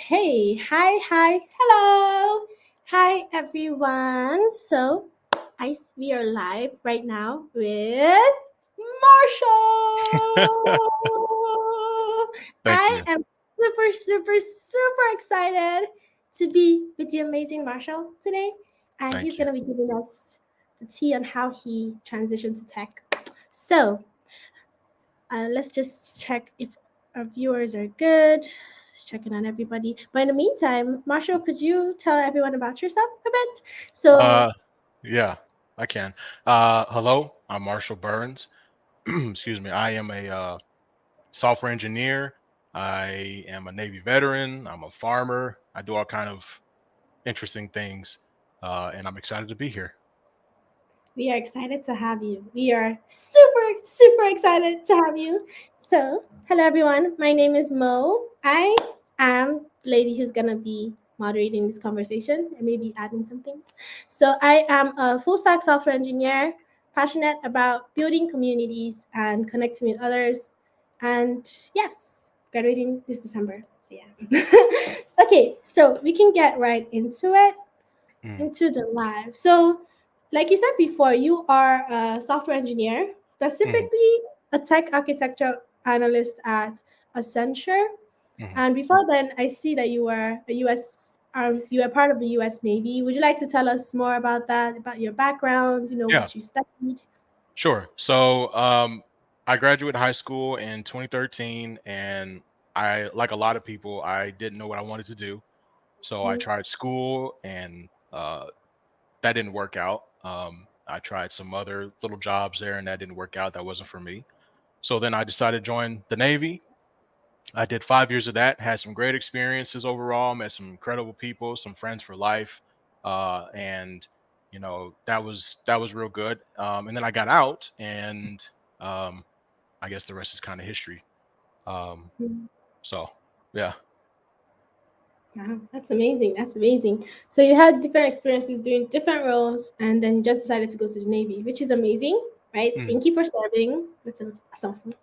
Okay. Hi. Hello. Hi, everyone. We are live right now with Marshall. Thank I you. am super excited to be with the amazing Marshall today, and he's Thank you. gonna be giving us the tea on how he transitioned to tech. So, let's just check if our viewers are good. Just checking on everybody. But in the meantime, Marshall, could you tell everyone about yourself a bit? So, Uh, yeah, I can. Hello, I'm Marshall Burns. Excuse me. I am a software engineer. I am a Navy veteran. I'm a farmer. I do all kind of interesting things, and I'm excited to be here. we are excited to have you. We are super excited to have you. So, hello everyone. My name is Mo. I am the lady who's gonna be moderating this conversation and maybe adding some things. So, I am a full stack software engineer, passionate about building communities and connecting with others. And yes, graduating this December. So yeah. Okay, so we can get right into it, Mm, into the live. So, like you said before, you are a software engineer, mhm, specifically a tech architecture analyst at Accenture. mhm. And before then, I see that you were a US, you were part of the US Navy. Would you like to tell us more about that, about your background, Yeah, what you studied? sure. I graduated high school in 2013, and like a lot of people, I didn't know what I wanted to do. So I Mm, tried school, and that didn't work out. I tried some other little jobs there, and that didn't work out. That wasn't for me. So then I decided to join the Navy. I did 5 years of that. Had some great experiences overall. Met some incredible people, some friends for life, and that was real good. And then I got out, and um, I guess the rest is kind of history. Um, mm. so yeah. Wow, that's amazing. That's amazing. So you had different experiences doing different roles, and then you just decided to go to the Navy, which is amazing, right? Mm. Thank you for serving. That's awesome.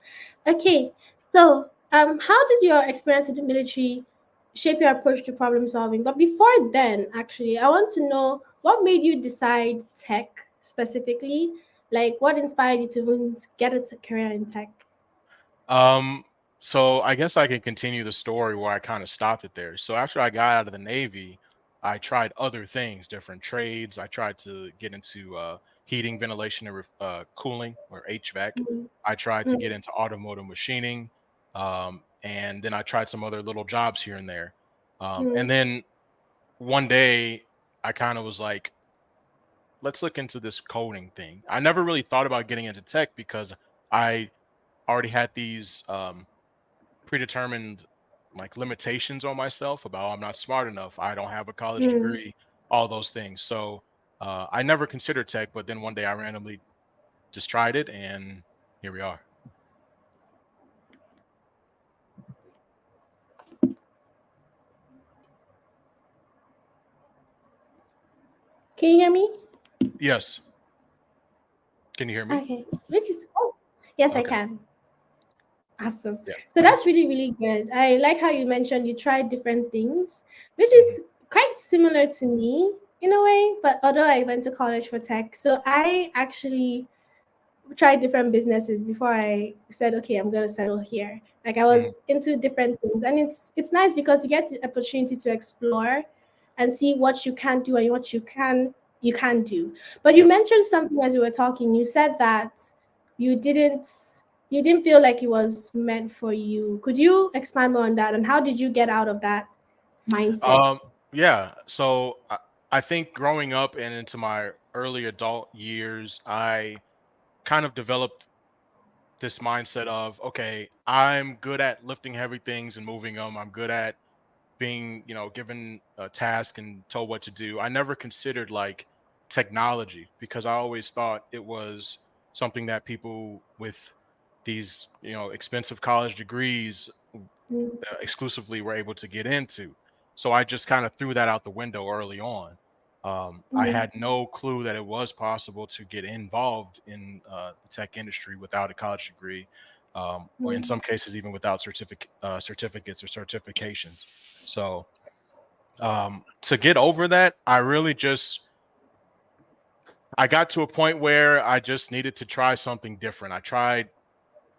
Okay, so how did your experience in the military shape your approach to problem solving? But before then, actually, I want to know what made you decide tech specifically. Like, what inspired you to even get a career in tech? Um, so I guess I can continue the story where I kind of stopped it there. So after I got out of the Navy, I tried other things, different trades. I tried to get into heating, ventilation, and cooling, or HVAC. Mm, I tried to mm, get into automotive machining, and then I tried some other little jobs here and there. And mm, then one day, I kind of was like, let's look into this coding thing. I never really thought about getting into tech because I already had these predetermined like limitations on myself about, "Oh, I'm not smart enough, I don't have a college mm. degree," all those things. So I never considered tech, but then one day I randomly just tried it, and here we are. Can you hear me? Yes. Can you hear me? Okay, which is yes, I Okay. can. Awesome. Yeah. So that's really good. I like how you mentioned you tried different things, which Hmm. is quite similar to me in a way. But although I went to college for tech, so I actually tried different businesses before I said, okay, I'm going to settle here. Like I Hmm. was into different things, and it's nice because you get the opportunity to explore and see what you can do and what you can do. But you Yep. mentioned something as you were talking. You said that you didn't you didn't feel like it was meant for you. Could you expand more on that? And how did you get out of that mindset? Um, yeah. I think growing up and into my early adult years, I kind of developed this mindset of, okay, I'm good at lifting heavy things and moving them. I'm good at being, given a task and told what to do. I never considered like technology because I always thought it was something that people with these, expensive college degrees Mm, exclusively were able to get into. So I just kind of threw that out the window early on. I mm, had no clue that it was possible to get involved in the tech industry without a college degree, or in mm, some cases even without certificates or certifications. So To get over that, I got to a point where I just needed to try something different. I tried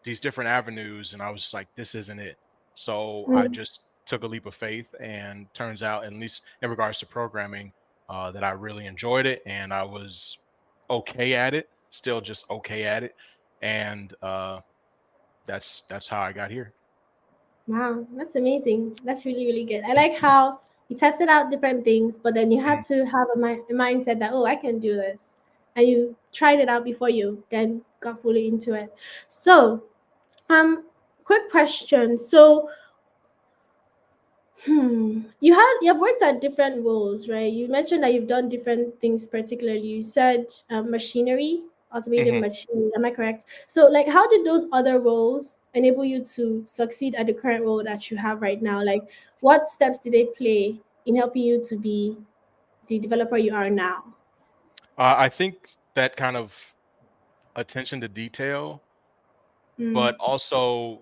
these different avenues and I was just like, this isn't it. So I Mm. just took a leap of faith, and turns out, at least in regards to programming, that I really enjoyed it and I was okay at it, still just okay at it. And that's how I got here. Wow, that's amazing. That's really, really good. I like how you tested out different things, but then you had Mhm. to have a mindset that, oh, I can do this. And you tried it out before you then got fully into it. So, um, quick question. So, you've worked at different roles, right? You mentioned that you've done different things. Particularly, you said machinery, automated Mhm. machinery. Am I correct? So, like, how did those other roles enable you to succeed at the current role that you have right now? Like, what steps did they play in helping you to be the developer you are now? I think that kind of attention to detail, Mm, but also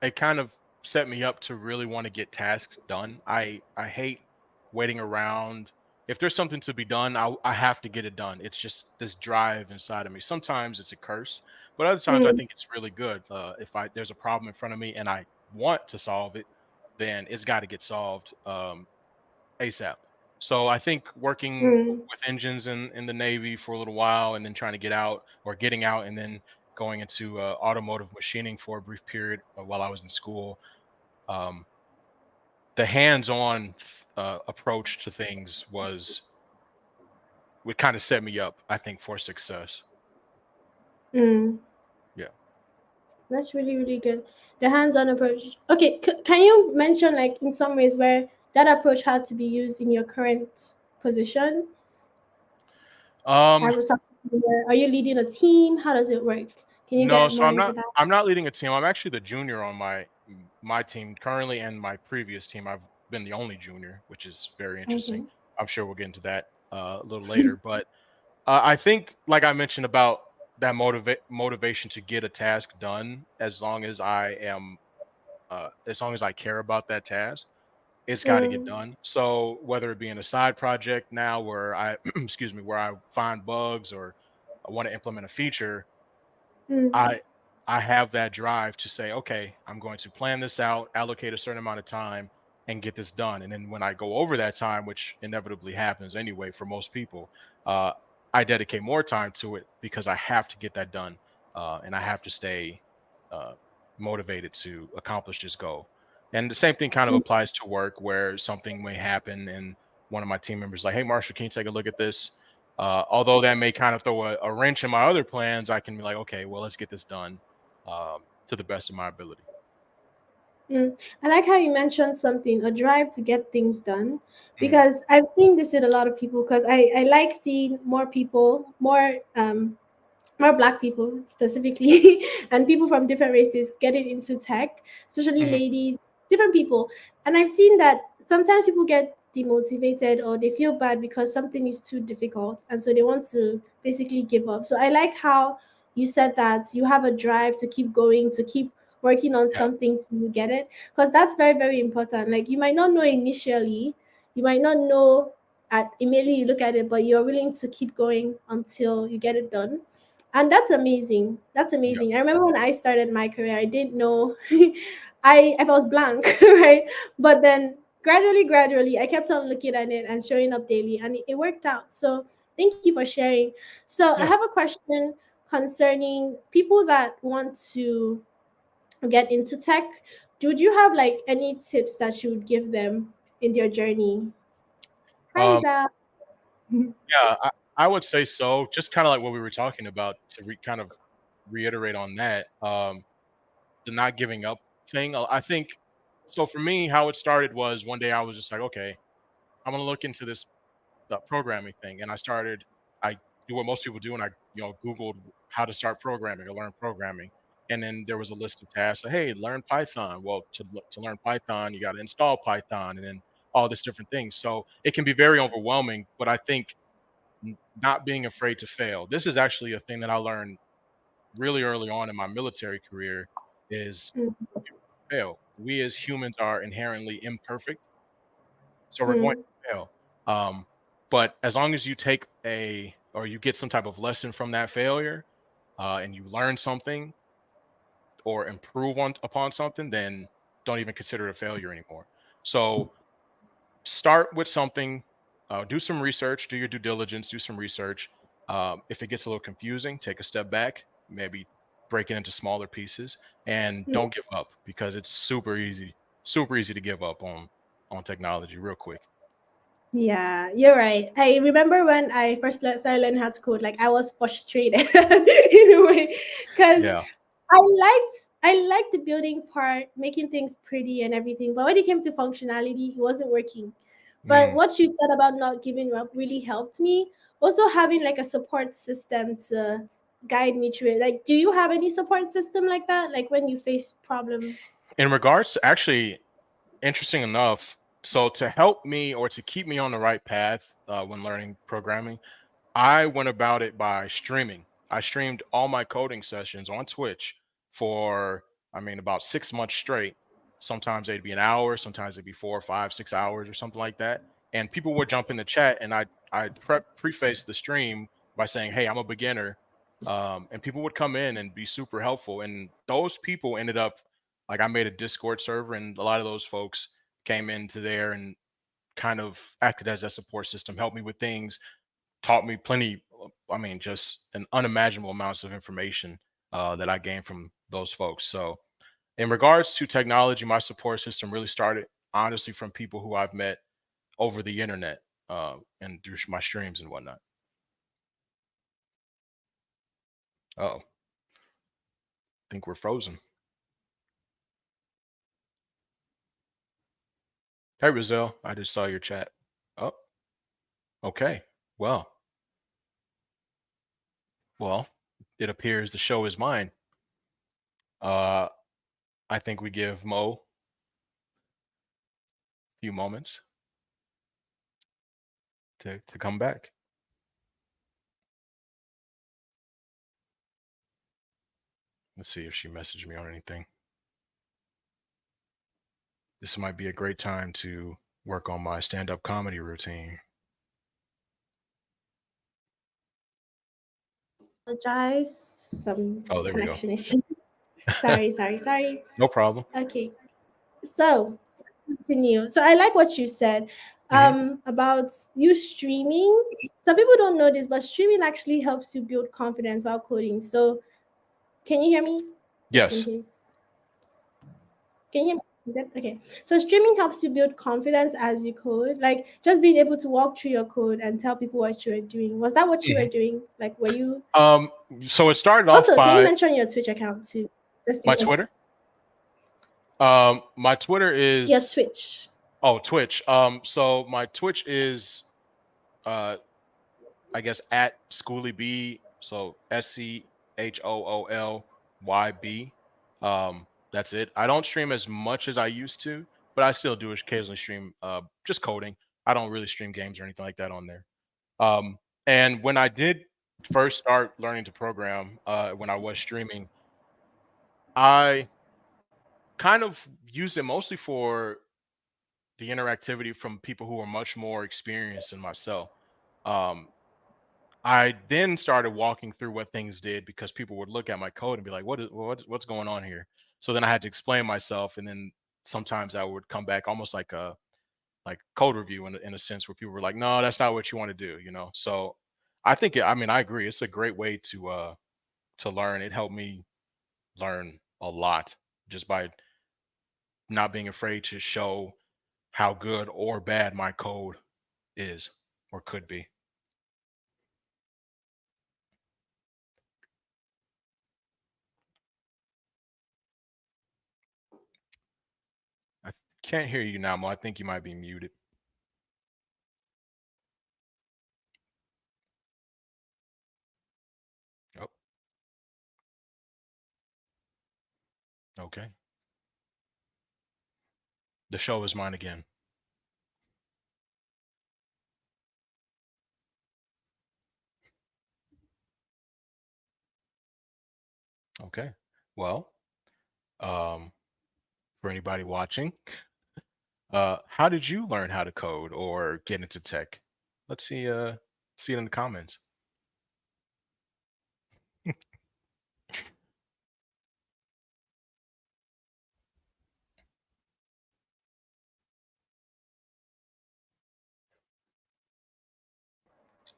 it kind of set me up to really want to get tasks done. I hate waiting around. If there's something to be done, I have to get it done. It's just this drive inside of me. Sometimes it's a curse, but other times I mm, think it's really good. If I there's a problem in front of me and I want to solve it, then it's got to get solved ASAP. So I think working mm, with engines in the Navy for a little while, and then trying to get out, or getting out, and then going into automotive machining for a brief period while I was in school. Um, the hands-on approach to things was would kind of set me up, I think, for success. mm. Yeah. That's really, really good. The hands-on approach. Okay, can you mention like in some ways where that approach had to be used in your current position Um, as a software engineer? Are you leading a team? How does it work? Can you no, get so more I'm into not. that? I'm not leading a team. I'm actually the junior on my team currently, and my previous team. I've been the only junior, which is very interesting. Okay. I'm sure we'll get into that a little later, but I think, like I mentioned about that motivation to get a task done, as long as I care about that task, it's got to get Mm, done. So whether it be in a side project now where I, excuse me, where I find bugs, or I want to implement a feature, mm, I I have that drive to say, okay, I'm going to plan this out, allocate a certain amount of time, and get this done. And then when I go over that time, which inevitably happens anyway for most people, uh, I dedicate more time to it because I have to get that done, and I have to stay uh, motivated to accomplish this goal. And the same thing kind of mm. applies to work, where something may happen and one of my team members like, "Hey, Marshall, can you take a look at this?" Although that may kind of throw a wrench in my other plans, I can be like, okay, well, let's get this done to the best of my ability. Mm. I like how you mentioned something, a drive to get things done, Mhm. because I've seen this in a lot of people. Because I like seeing more people, more black people specifically and people from different races getting into tech, especially Mhm. ladies, different people. And I've seen that sometimes people get demotivated or they feel bad because something is too difficult and so they want to basically give up. So I like how you said that you have a drive to keep going, to keep working on Yeah. something to get it, because that's very, very important. Like, you might not know initially, you might not know at immediately you look at it, but you're willing to keep going until you get it done. And that's amazing. That's Yeah. amazing. I remember when I started my career, I didn't know. I was blank, right? But then gradually, I kept on looking at it and showing up daily, and it worked out. So thank you for sharing. So I Yeah. have a question concerning people that want to get into tech. Would you have like any tips that you would give them in their journey? Hi, Um, Isa. yeah, I would say so. Just kind of like what we were talking about, to kind of reiterate on that, the not giving up thing. I think so. For me, how it started was one day I was just like, okay, I'm gonna look into this programming thing, and I do what most people do, and I Googled how to start programming or learn programming, and then there was a list of tasks. Like, hey, learn Python. Well, to learn Python, you got to install Python, and then all this different things. So it can be very overwhelming. But I think not being afraid to fail. This is actually a thing that I learned really early on in my military career. Is Mm, fail. We as humans are inherently imperfect, So we're going Mm. to fail. Um, but as long as you take a or you get some type of lesson from that failure, and you learn something or improve on upon something, then don't even consider it a failure anymore. So start with something, do some research, do your due diligence, do some research. If it gets a little confusing, take a step back, maybe break it into smaller pieces, and Mm. don't give up because it's super easy to give up on technology real quick. Yeah, you're right. I remember when I first started learning how to code, like I was frustrated in a way because Yeah. I liked the building part, making things pretty and everything. But when it came to functionality, it wasn't working. But Mm. what you said about not giving up really helped me. Also having like a support system to guide me through it. Like, do you have any support system like that? Like when you face problems? In regards to actually, interesting enough, so to help me or to keep me on the right path when learning programming, I went about it by streaming. I streamed all my coding sessions on Twitch for, I mean, about 6 months straight. Sometimes they'd be an hour, sometimes it'd be 4, 5, 6 hours or something like that. And people would jump in the chat, and I preface the stream by saying, "Hey, I'm a beginner," and people would come in and be super helpful. And those people ended up like I made a Discord server, and a lot of those folks came into there and kind of acted as that support system, helped me with things, taught me plenty. I mean, just an unimaginable amounts of information that I gained from those folks. So, in regards to technology, my support system really started honestly from people who I've met over the internet and through my streams and whatnot. Oh, think we're frozen. Hey, Rizal, I just saw your chat. Oh, okay. Well, well, it appears the show is mine. Uh, I think we give Mo a few moments to come back. Let's see if she messaged me on anything. This might be a great time to work on my stand-up comedy routine. Apologize. Some Oh, there we go. connection issue. Sorry. No problem. Okay. So continue. So I like what you said Mhm. about you streaming. Some people don't know this, but streaming actually helps you build confidence while coding. So can you hear me? Just in Yes. case. Can you hear me? Good? Okay. So streaming helps you build confidence as you code. Like just being able to walk through your code and tell people what you were doing. Was that what you were Mhm. doing? Like were you Um, so it started off also can you by mention your Twitch account too? Just in my case. Twitter. My Twitter Your is Twitch. oh Twitch. So my Twitch is uh I guess at Schooly B. So SCHOOLYB. That's it. I don't stream as much as I used to, but I still do occasionally stream just coding. I don't really stream games or anything like that on there. Um, and when I did first start learning to program, when I was streaming, I kind of used it mostly for the interactivity from people who are much more experienced than myself. Um, I then started walking through what things did because people would look at my code and be like, what's going on here?" So then I had to explain myself, and then sometimes I would come back almost like a code review in a sense where people were like, "No, that's not what you want to do," you know. So I think I mean I agree. It's a great way to learn. It helped me learn a lot just by not being afraid to show how good or bad my code is or could be. I can't hear you now, Mo. I think you might be muted. Oh, okay. The show is mine again. Okay. Well, um, for anybody watching, How did you learn how to code or get into tech? Let's see it in the comments.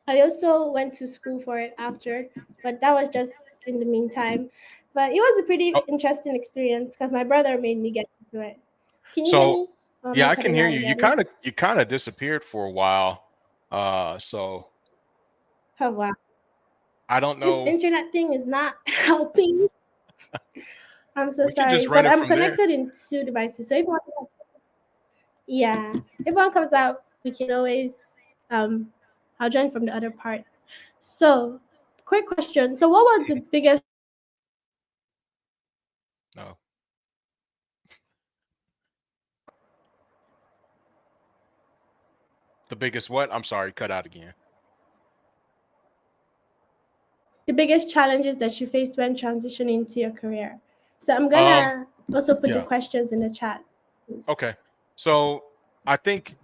I also went to school for it after, but that was just in the meantime. But it was a pretty Oh, interesting experience because my brother made me get into it. Can you hear so me? Oh, am yeah, I I can cutting hear out you. again? You kind of disappeared for a while. So Oh wow, I don't this know. internet thing is not helping. I'm so We could sorry, just run but it I'm from there. connected in two devices. So yeah, if one comes out, we can always I'll join from the other part. So, quick question. So, what was the Mhm. biggest No, the biggest what? I'm sorry, cut out again. challenges that you faced when transitioning to your career? So, I'm Um, gonna also put the yeah, questions in the chat. Please. okay. So I think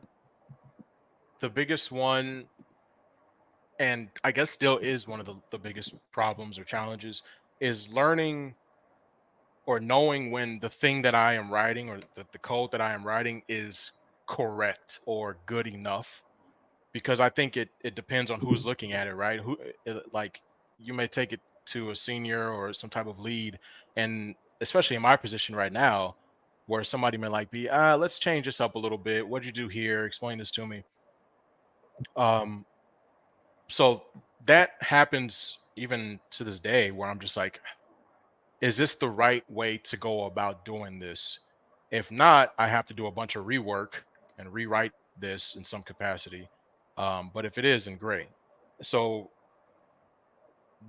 the biggest one, and I guess still is one of the biggest problems or challenges, is learning or knowing when the thing that I am writing or the code that I am writing is correct or good enough. Because I think it depends on who's looking at it, right? Like you may take it to a senior or some type of lead, and especially in my position right now, where somebody may like be, let's change this up a little bit. What'd you do here? Explain this to me. Um, so that happens even to this day where I'm just like, is this the right way to go about doing this? If not, I have to do a bunch of rework and rewrite this in some capacity. But if it is, then great. So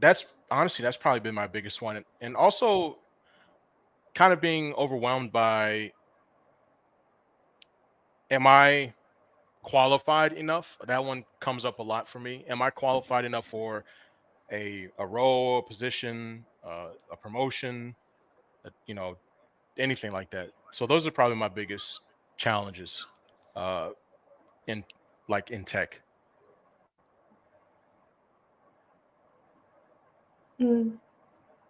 that's honestly that's probably been my biggest one, and also kind of being overwhelmed by, am I qualified enough? That one comes up a lot for me. Am I qualified enough for a role, a position, a promotion, you know, anything like that? So those are probably my biggest challenges uh, in in tech. Mm,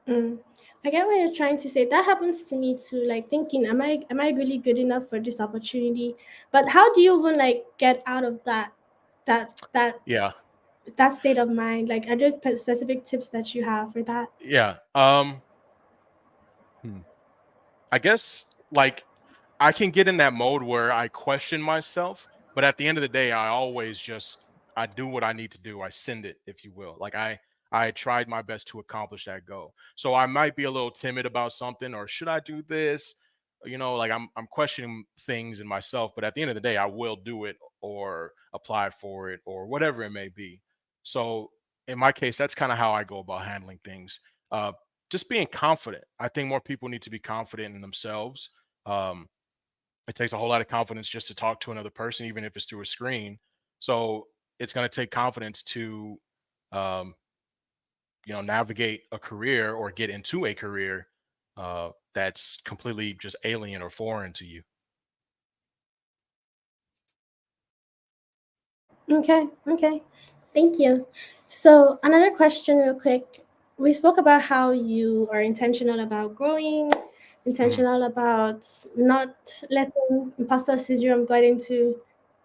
mm. I get what you're trying to say. That happens to me too. Like thinking, am I really good enough for this opportunity? But how do you even like get out of that that Yeah, that state of mind? Like, are there specific tips that you have for that? yeah. Hmm. I guess like I can get in that mode where I question myself, but at the end of the day, I always just I do what I need to do. I send it, if you will. Like I tried my best to accomplish that goal. So I might be a little timid about something, or should I do this? Like I'm questioning things in myself, but at the end of the day, I will do it or apply for it or whatever it may be. So in my case, that's kind of how I go about handling things. Uh, just being confident. I think more people need to be confident in themselves. Um, it takes a whole lot of confidence just to talk to another person, even if it's through a screen. So it's going to take confidence to, um, navigate a career or get into a career that's completely just alien or foreign to you. Okay, okay. Thank you. So, another question, real quick. We spoke about how you are intentional about growing, Mhm. intentional about not letting imposter syndrome get into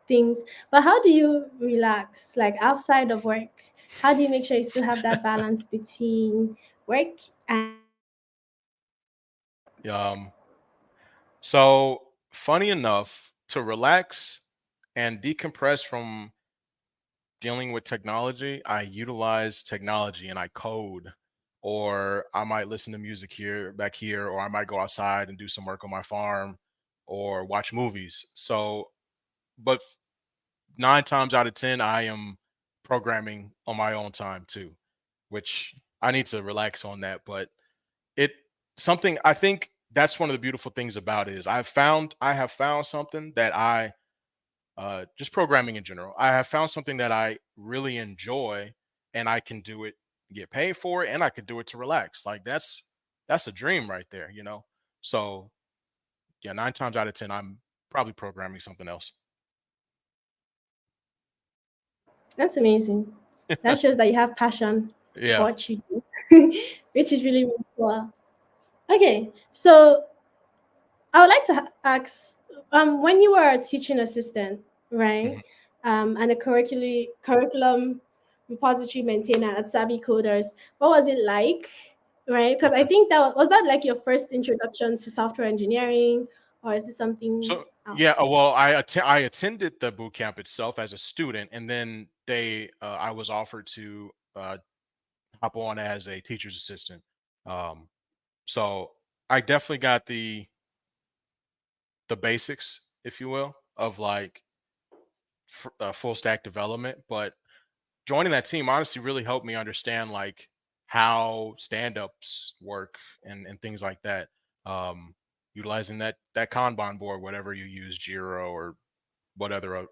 things. But how do you relax, like outside of work? How do you make sure you still have that balance between work and Um, so funny enough, to relax and decompress from dealing with technology, I utilize technology and I code, or I might listen to music here, back here, or I might go outside and do some work on my farm or watch movies. So, but 9 times out of 10, I am programming on my own time too, which I need to relax on that. But it something I think that's one of the beautiful things about it is I have found something that I just programming in general. I have found something that I really enjoy, and I can do it, get paid for it, and I could do it to relax. Like that's a dream right there. So yeah, 9 times out of 10, I'm probably programming something else. That's amazing. That shows that you have passion for Yeah. what you do, which is really, really cool. Okay, so I would like to ask, when you were a teaching assistant, right, Mhm. and a curriculum repository maintainer at Savvy Coders, what was it like, right? Because I Okay. think that was that like your first introduction to software engineering, or is it something So yeah, else? well, I attended the boot camp itself as a student, and then I was offered to hop on as a teacher's assistant. Um, so I definitely got the basics, if you will, of like full stack development. But joining that team honestly really helped me understand like how stand-ups work and things like that. Um, utilizing that Kanban board, whatever you use, Jira or what other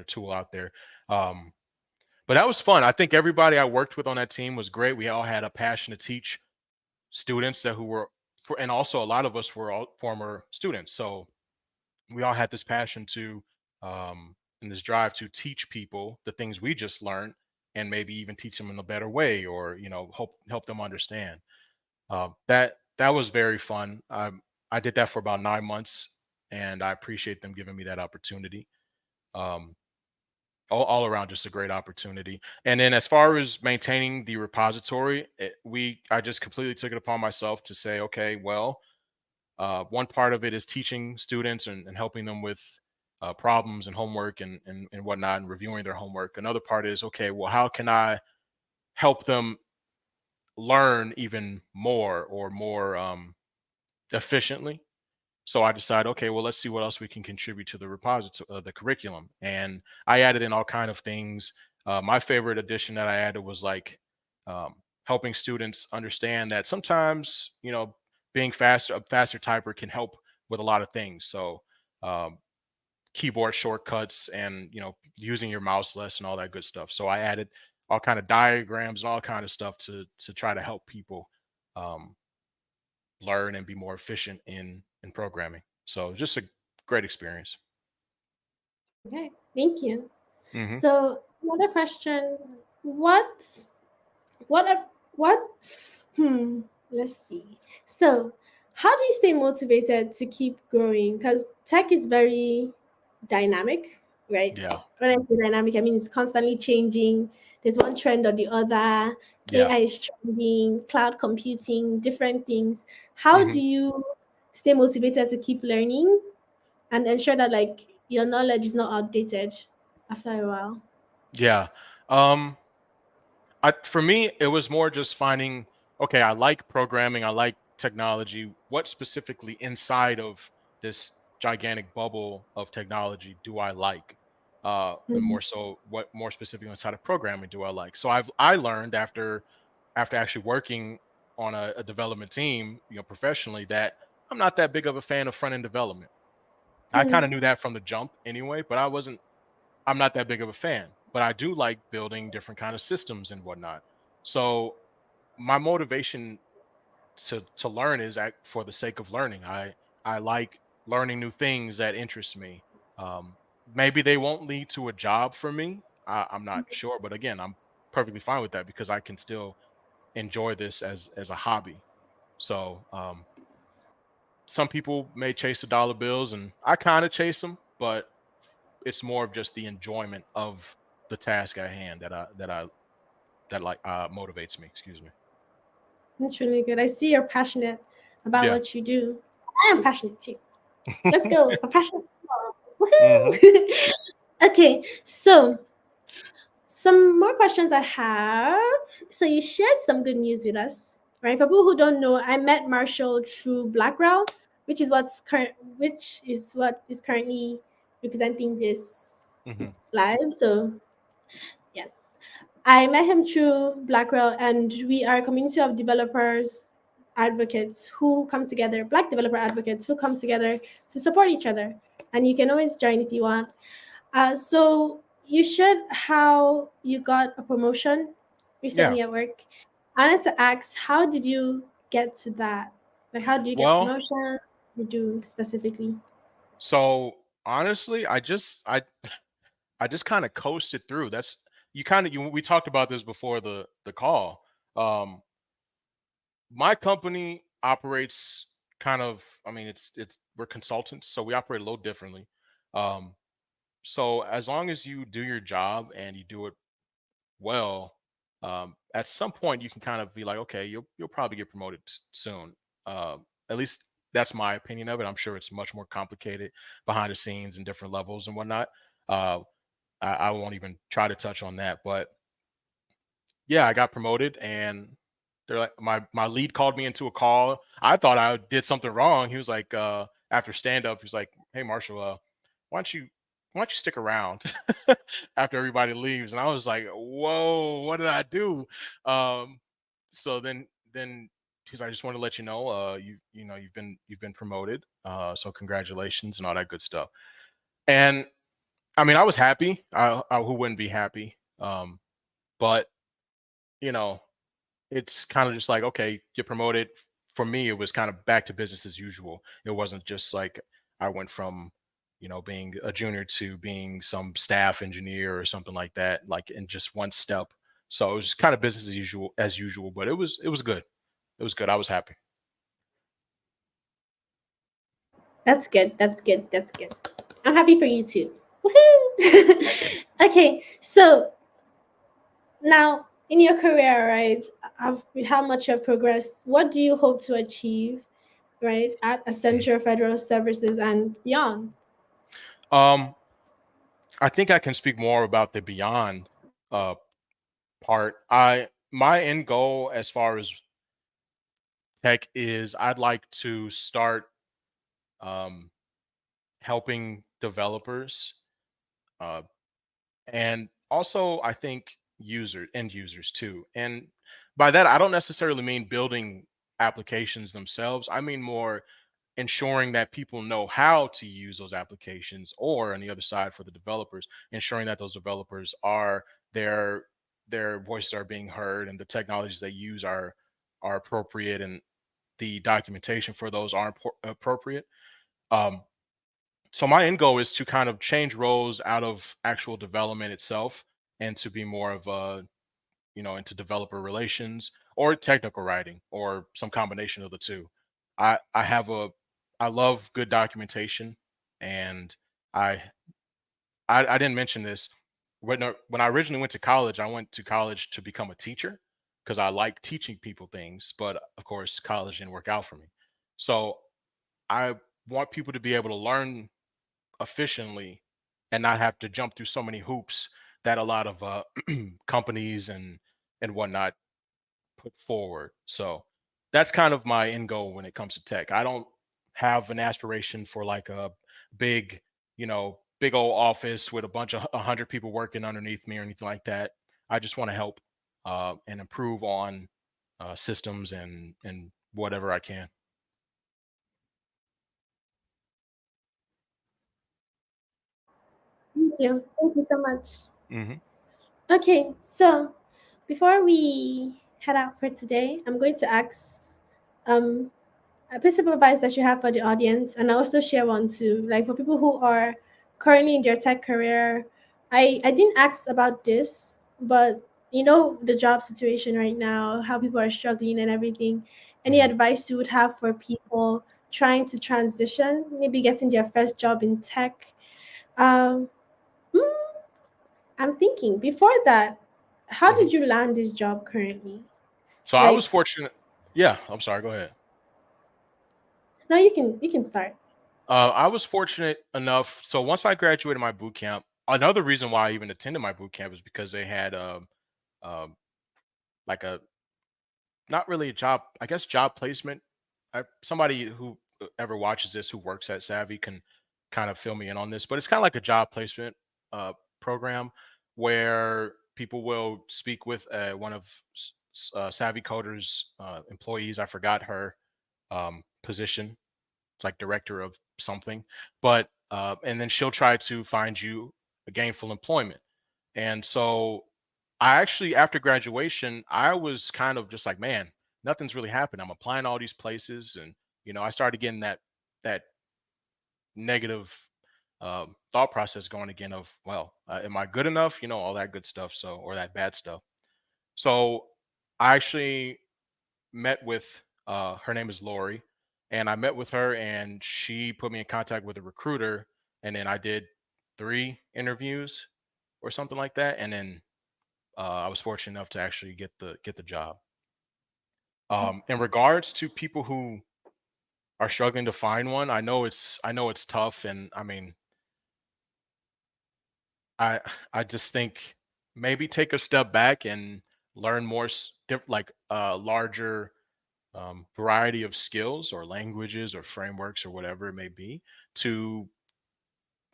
tool out there. Um, but that was fun. I think everybody I worked with on that team was great. We all had a passion to teach students that who were and also a lot of us were all former students. So we all had this passion to and this drive to teach people the things we just learned and maybe even teach them in a better way or help them understand. That was very fun. I did that for about 9 months, and I appreciate them giving me that opportunity. Um, all around just a great opportunity. And then as far as maintaining the repository, I just completely took it upon myself to say, okay, well, one part of it is teaching students and helping them with problems and homework and whatnot and reviewing their homework. Another part is, okay, well, how can I help them learn even more or more efficiently? So I decided, okay, well, let's see what else we can contribute to the repository, the curriculum. And I added in all kind of things. My favorite addition that I added was like helping students understand that sometimes, being a faster typer can help with a lot of things. So um, keyboard shortcuts and using your mouse less and all that good stuff. So I added all kind of diagrams and all kind of stuff to try to help people um, learn and be more efficient in programming. So just a great experience. Okay, thank you. Hmm. So another question: What what a- what let's see. So how do you stay motivated to keep growing? Because tech is very dynamic, right? Yeah, When I say dynamic, I mean it's constantly changing. There's one trend or the other. yeah. AI is trending, cloud computing, different things. How do Hmm. you stay motivated to keep learning and ensure that like your knowledge is not outdated after a while? Yeah. Um, for me, it was more just finding, okay, I like programming, I like technology. What specifically inside of this gigantic bubble of technology do I like? And Mhm. more so, what more specifically inside of programming do I like? So I learned after actually working on a development team, professionally, that I'm not that big of a fan of front end development. I kind of Mhm. knew that from the jump anyway, but I'm not that big of a fan, but I do like building different kind of systems and whatnot. So my motivation to learn is for the sake of learning. I like learning new things that interest me. Maybe they won't lead to a job for me. I'm not sure, but again, I'm perfectly fine with that because I can still enjoy this as a hobby. So some people may chase the dollar bills, and I kind of chase them, but it's more of just the enjoyment of the task at hand that like motivates me. Excuse me. That's really good. I see you're passionate about Yeah. what you do. I am passionate too. Let's go. I'm passionate. Hmm. Woohoo! Okay, so some more questions I have. So you shared some good news with us, right? For people who don't know, I met Marshall through Blackwell, which is what is currently representing this Hmm. live. So yes, I met him through Blackwell, and we are a community of developers advocates who come together, Black developer advocates who come together to support each other. And you can always join if you want. So you shared how you got a promotion Yeah. recently at work. I wanted to ask, how did you get to that? Like, how do you get Well, promotion? You do specifically. So honestly, I just kind of coasted through. That's you kind of you we talked about this before the call. Um my company operates kind of, I mean, it's we're consultants, so we operate a little differently. Um so as long as you do your job and you do it well, at some point you can kind of be like, okay, you'll probably get promoted soon. At least that's my opinion of it. I'm sure it's much more complicated behind the scenes and different levels and whatnot. Uh, I won't even try to touch on that, but yeah, I got promoted, and they're like, my lead called me into a call. I thought I did something wrong. He was like, after stand up, he's like, "Hey, Marshall, why don't you why don't you stick around after everybody leaves?" And I was like, "Whoa, what did I do?" Um, so then he's like, "I just want to let you know, you know you've been promoted. So congratulations and all that good stuff." And I mean, I was happy. Who wouldn't be happy? But you know, it's kind of just like, okay, get promoted. For me, it was kind of back to business as usual. It wasn't just like I went from, being a junior to being some staff engineer or something like that, like in just one step. So it was just kind of business as usual, but it was good. It was good. I was happy. That's good. That's good. That's good. I'm happy for you too. Woohoo! Okay, so now in your career, right? With how much you've progressed, what do you hope to achieve, right, at Mhm. Accenture Federal Services and beyond? Um, I think I can speak more about the beyond uh part. My end goal as far as tech is I'd like to start um helping developers, uh, and also I think end users too. And by that, I don't necessarily mean building applications themselves. I mean more ensuring that people know how to use those applications, or on the other side for the developers, ensuring that those developers are their their voices are being heard and the technologies they use are appropriate, and the documentation for those are appropriate. Um, so my end goal is to kind of change roles out of actual development itself and to be more of a, into developer relations or technical writing or some combination of the two. I have a I love good documentation, and I I didn't mention this when I originally went to college. I went to college to become a teacher because I like teaching people things, but of course college didn't work out for me. So I want people to be able to learn efficiently and not have to jump through so many hoops that a lot of companies and whatnot put forward. So that's kind of my end goal when it comes to tech. I don't have an aspiration for like a big, big old office with a bunch of 100 people working underneath me or anything like that. I just want to help and improve on systems and whatever I can. Thank you. Thank you so much. Hmm. Okay, so before we head out for today, I'm going to ask um, a piece of advice that you have for the audience, and I also share one too. Like for people who are currently in their tech career, I didn't ask about this, but you know the job situation right now, how people are struggling and everything. Any Hmm. advice you would have for people trying to transition, maybe getting their first job in tech? Um, mm, I'm thinking before that, how Hmm. did you land this job currently? So I was Like, fortunate. Yeah, I'm sorry. Go ahead. no, you can start. I was fortunate enough. So once I graduated my boot camp, another reason why I even attended my boot camp is because they had um, like a not really a job, I guess job placement. Somebody who ever watches this who works at Savvy can kind of fill me in on this, but it's kind of like a job placement uh, program where people will speak with one of Savvy Coder's employees. I forgot her position. It's like director of something, but and then she'll try to find you a gainful employment. And so I actually, after graduation, I was kind of just like, man, nothing's really happened. I'm applying all these places, and I started getting that negative thought process going again of, well, am I good enough? You know, all that good stuff. So, or that bad stuff. So I actually met with her name is Lori, and I met with her, and she put me in contact with a recruiter, and then I did 3 interviews or something like that, and then I was fortunate enough to actually get the job. In regards to people who are struggling to find one, I know it's tough, and I mean, I I just think maybe take a step back and learn more like larger variety of skills or languages or frameworks or whatever it may be, to,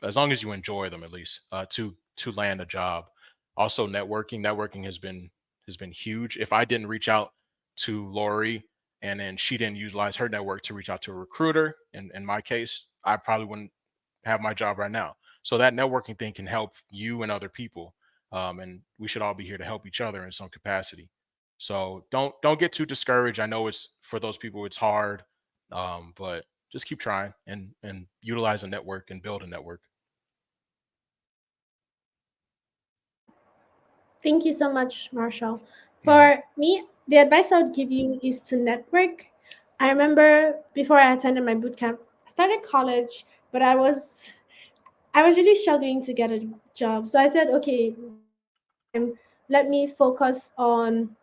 as long as you enjoy them, at least, to land a job. Also, networking has been huge. If I didn't reach out to Lori, and then she didn't utilize her network to reach out to a recruiter, in my case, I probably wouldn't have my job right now. So that networking thing can help you and other people, and we should all be here to help each other in some capacity. So don't get too discouraged. I know it's, for those people it's hard, but just keep trying and utilize a network and build a network. Thank you so much, Marshall. Hmm. For me, the advice I would give you is to network. I remember before I attended my boot camp, I started college, but I was really struggling to get a job. So I said, okay, let me focus on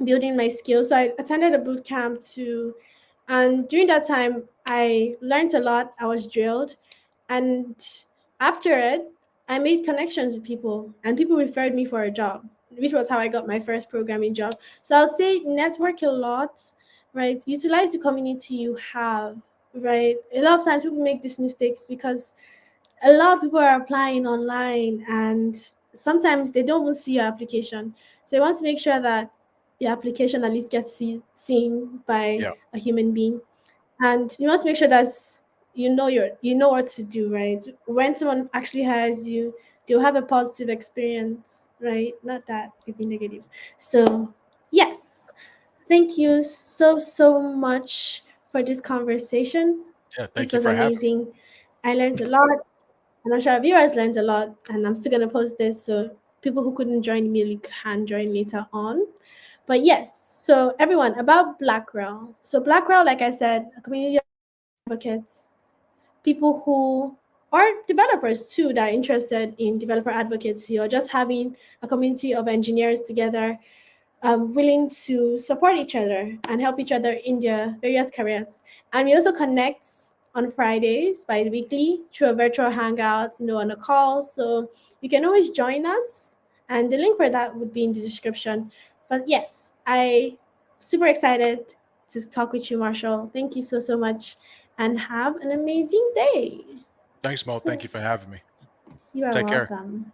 building my skills. So I attended a boot camp too, and during that time, I learned a lot. I was drilled, and after it, I made connections with people, and people referred me for a job, which was how I got my first programming job. So I'll say network a lot, right? Utilize the community you have, right? A lot of times people make these mistakes because a lot of people are applying online, and sometimes they don't even see your application. So you want to make sure that your application at least gets seen by Yeah. a human being, and you must make sure that you know what to do, right? When someone actually hires you, they'll have a positive experience, right? Not that it'd be negative. So yes, thank you so much for this conversation. Yeah. This Thank you was for having me. amazing. I learned a lot, and I'm sure our viewers learned a lot, and I'm still gonna post this so people who couldn't join me can join later on. But yes, so everyone, about Blackwell. So Blackwell, like I said, a community of advocates, people who are developers too that are interested in developer advocacy, or just having a community of engineers together, willing to support each other and help each other in their various careers. And we also connect on Fridays bi-weekly through a virtual hangout, on a call. So you can always join us, and the link for that would be in the description. But yes, I super excited to talk with you, Marshall. Thank you so much, and have an amazing day. Thanks, Mo. Thank you for having me. You are Take care. welcome.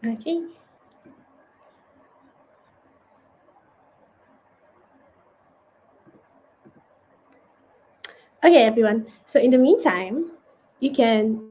Okay. Okay, everyone. So in the meantime, you can